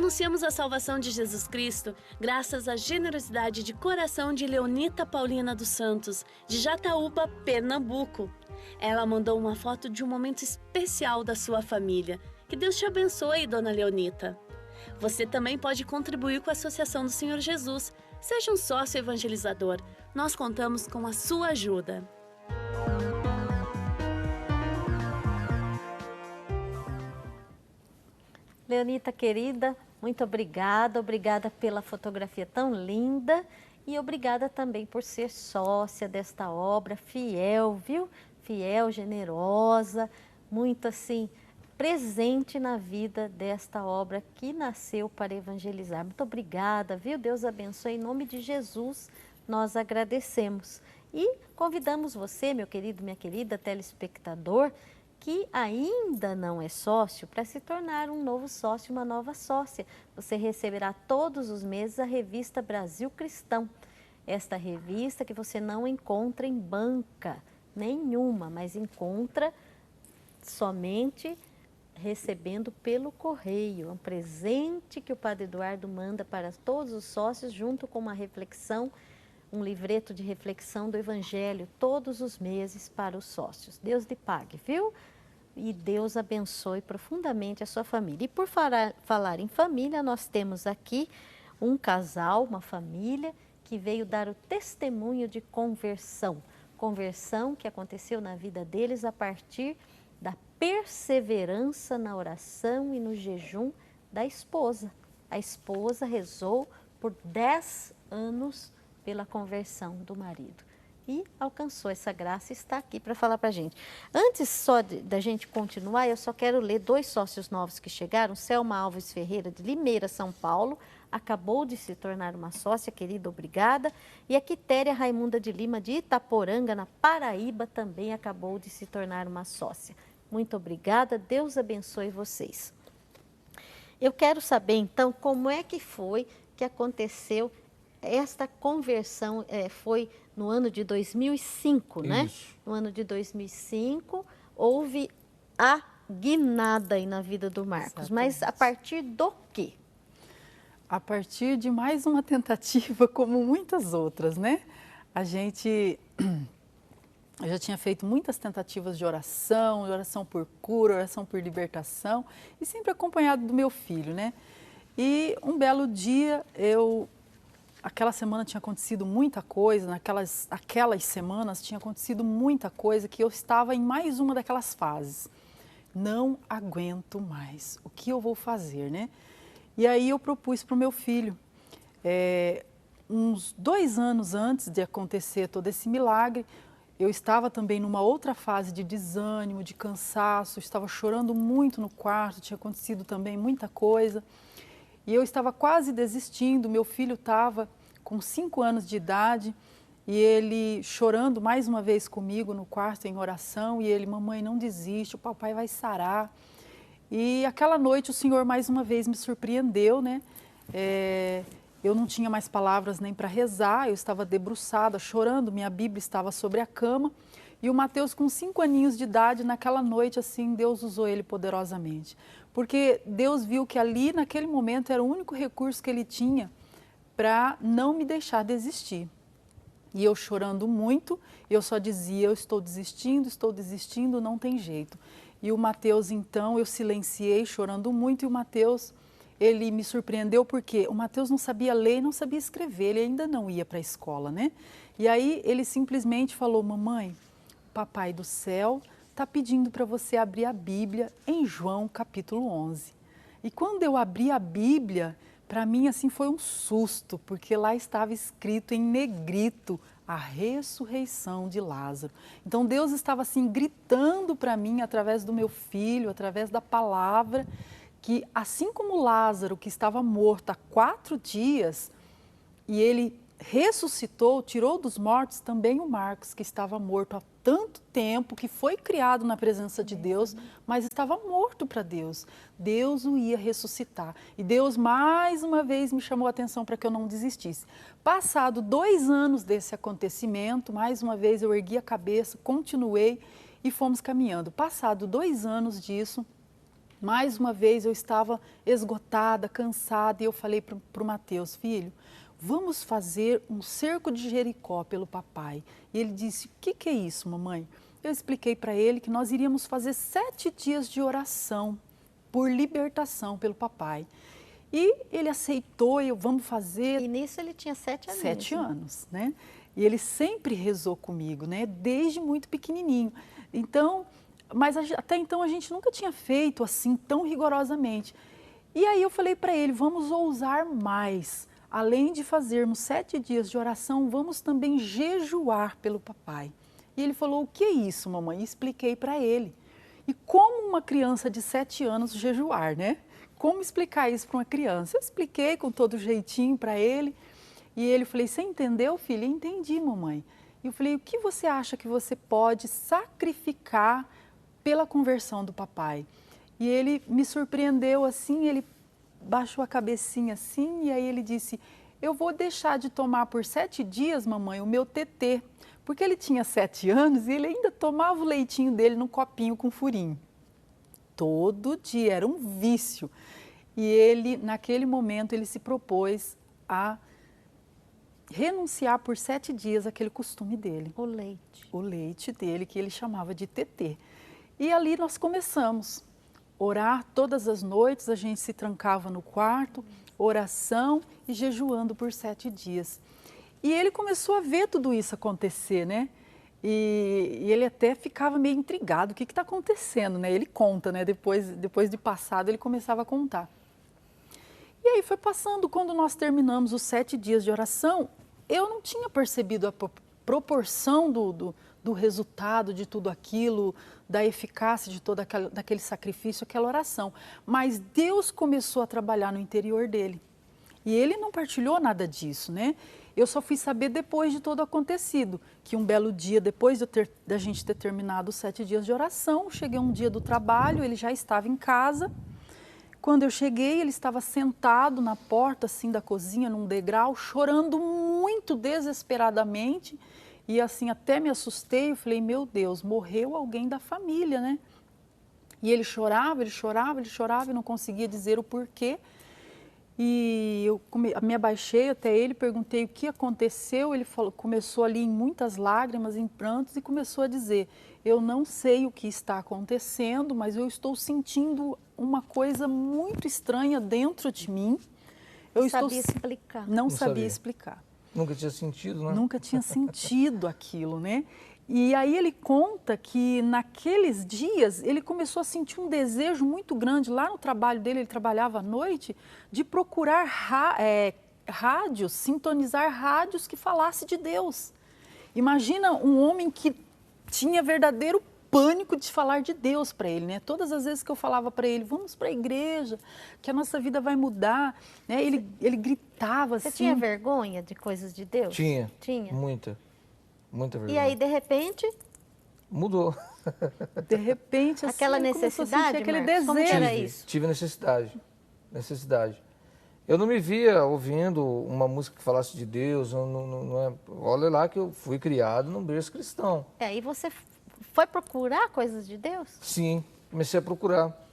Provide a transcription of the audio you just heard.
anunciamos a salvação de Jesus Cristo graças à generosidade de coração de Leonita Paulina dos Santos, de Jataúba, Pernambuco. Ela mandou uma foto de um momento especial da sua família. Que Deus te abençoe, Dona Leonita. Você também pode contribuir com a Associação do Senhor Jesus. Seja um sócio evangelizador. Nós contamos com a sua ajuda. Leonita querida, muito obrigada. Obrigada pela fotografia tão linda e obrigada também por ser sócia desta obra, fiel, viu? Fiel, generosa, muito assim, presente na vida desta obra que nasceu para evangelizar. Muito obrigada, viu? Deus abençoe. Em nome de Jesus, nós agradecemos. E convidamos você, meu querido, minha querida telespectador, que ainda não é sócio, para se tornar um novo sócio, uma nova sócia. Você receberá todos os meses a revista Brasil Cristão. Esta revista que você não encontra em banca nenhuma, mas encontra somente recebendo pelo correio. É um presente que o Padre Eduardo manda para todos os sócios, junto com uma reflexão, um livreto de reflexão do Evangelho, todos os meses para os sócios. Deus lhe pague, viu? E Deus abençoe profundamente a sua família. E por falar em família, nós temos aqui um casal, uma família, que veio dar o testemunho de conversão. Conversão que aconteceu na vida deles a partir da perseverança na oração e no jejum da esposa. A esposa rezou por 10 anos pela conversão do marido e alcançou essa graça e está aqui para falar para a gente. Antes só da gente continuar, eu só quero ler 2 sócios novos que chegaram. Selma Alves Ferreira, de Limeira, São Paulo, acabou de se tornar uma sócia, querida, obrigada. E a Quitéria Raimunda de Lima, de Itaporanga, na Paraíba, também acabou de se tornar uma sócia. Muito obrigada, Deus abençoe vocês. Eu quero saber, então, como é que foi que aconteceu esta conversão. Foi no ano de 2005, né? Isso. No ano de 2005, houve a guinada aí na vida do Marcos. Exatamente. Mas a partir do quê? A partir de mais uma tentativa, como muitas outras, né? Eu já tinha feito muitas tentativas de oração por cura, oração por libertação, e sempre acompanhado do meu filho, né? E um belo dia, aquela semana tinha acontecido muita coisa, aquelas semanas tinha acontecido muita coisa, que eu estava em mais uma daquelas fases. Não aguento mais, o que eu vou fazer, né? E aí eu propus para o meu filho, uns 2 anos antes de acontecer todo esse milagre, eu estava também numa outra fase de desânimo, de cansaço, estava chorando muito no quarto, tinha acontecido também muita coisa. E eu estava quase desistindo, meu filho estava com 5 anos de idade e ele chorando mais uma vez comigo no quarto em oração, e ele: mamãe, não desiste, o papai vai sarar. E aquela noite o Senhor mais uma vez me surpreendeu, né? Eu não tinha mais palavras nem para rezar, eu estava debruçada, chorando, minha Bíblia estava sobre a cama. E o Mateus, com 5 aninhos de idade, naquela noite, assim, Deus usou ele poderosamente. Porque Deus viu que ali, naquele momento, era o único recurso que ele tinha para não me deixar desistir. E eu chorando muito, eu só dizia: eu estou desistindo, não tem jeito. E o Mateus, então, eu silenciei, chorando muito, e o Mateus, ele me surpreendeu porque o Mateus não sabia ler e não sabia escrever, ele ainda não ia para a escola, né? E aí ele simplesmente falou: mamãe, o Papai do Céu está pedindo para você abrir a Bíblia em João capítulo 11. E quando eu abri a Bíblia, para mim assim foi um susto, porque lá estava escrito em negrito a ressurreição de Lázaro. Então Deus estava assim gritando para mim através do meu filho, através da palavra, que assim como Lázaro, que estava morto há 4 dias, e ele ressuscitou, tirou dos mortos, também o Marcos, que estava morto há tanto tempo, que foi criado na presença de Deus, mas estava morto para Deus. Deus o ia ressuscitar. E Deus mais uma vez me chamou a atenção para que eu não desistisse. Passado 2 anos desse acontecimento, mais uma vez eu ergui a cabeça, continuei e fomos caminhando. Passado 2 anos disso, Mais uma vez eu estava esgotada, cansada, e eu falei para o Mateus: filho, vamos fazer um cerco de Jericó pelo papai. E ele disse: o que é isso, mamãe? Eu expliquei para ele que nós iríamos fazer 7 dias de oração por libertação pelo papai. E ele aceitou, vamos fazer. E nisso ele tinha 7 anos. 7 anos, né? E ele sempre rezou comigo, né? Desde muito pequenininho. Então, mas até então a gente nunca tinha feito assim tão rigorosamente. E aí eu falei para ele: vamos ousar mais. Além de fazermos 7 dias de oração, vamos também jejuar pelo papai. E ele falou: o que é isso, mamãe? E expliquei para ele. E como uma criança de 7 anos jejuar, né? Como explicar isso para uma criança? Eu expliquei com todo jeitinho para ele. E ele, falei: você entendeu, filha? Entendi, mamãe. E eu falei: o que você acha que você pode sacrificar pela conversão do papai? E ele me surpreendeu assim, ele baixou a cabecinha assim, e aí ele disse: eu vou deixar de tomar por 7 dias, mamãe, o meu tetê. Porque ele tinha 7 anos e ele ainda tomava o leitinho dele num copinho com furinho. Todo dia, era um vício. E ele, naquele momento, ele se propôs a renunciar por 7 dias àquele costume dele. O leite. O leite dele, que ele chamava de tetê. E ali nós começamos a orar todas as noites, a gente se trancava no quarto, oração e jejuando por 7 dias. E ele começou a ver tudo isso acontecer, né? E ele até ficava meio intrigado: o que está acontecendo, né? Ele conta, né? Depois de passado, ele começava a contar. E aí foi passando, quando nós terminamos os 7 dias de oração, eu não tinha percebido a proporção do resultado de tudo aquilo, da eficácia de todo daquele sacrifício, aquela oração. Mas Deus começou a trabalhar no interior dele. E ele não partilhou nada disso, né? Eu só fui saber depois de todo acontecido, que um belo dia, depois da gente ter terminado os 7 dias de oração, cheguei um dia do trabalho, ele já estava em casa. Quando eu cheguei, ele estava sentado na porta assim da cozinha, num degrau, chorando muito desesperadamente. E assim, até me assustei, eu falei: meu Deus, morreu alguém da família, né? E ele chorava, ele chorava, ele chorava, e não conseguia dizer o porquê. E eu me abaixei até ele, perguntei o que aconteceu. Ele falou, começou ali em muitas lágrimas, em prantos, e começou a dizer: eu não sei o que está acontecendo, mas eu estou sentindo uma coisa muito estranha dentro de mim. Eu sabia explicar. Não sabia explicar. Nunca tinha sentido, né? Nunca tinha sentido aquilo, né? E aí ele conta que naqueles dias ele começou a sentir um desejo muito grande lá no trabalho dele, ele trabalhava à noite, de procurar rádios, sintonizar rádios que falassem de Deus. Imagina um homem que tinha verdadeiro pânico de falar de Deus para ele, né? Todas as vezes que eu falava para ele: vamos para a igreja, que a nossa vida vai mudar, né? Ele gritava assim. Você tinha vergonha de coisas de Deus? Tinha. Tinha? Muita vergonha. E aí, de repente... Mudou. De repente, assim, aquela necessidade, aquele Marcos, como desejo. era isso? Tive necessidade. Eu não me via ouvindo uma música que falasse de Deus. Olha lá que eu fui criado num berço cristão. E aí você foi procurar coisas de Deus? Sim, comecei a procurar.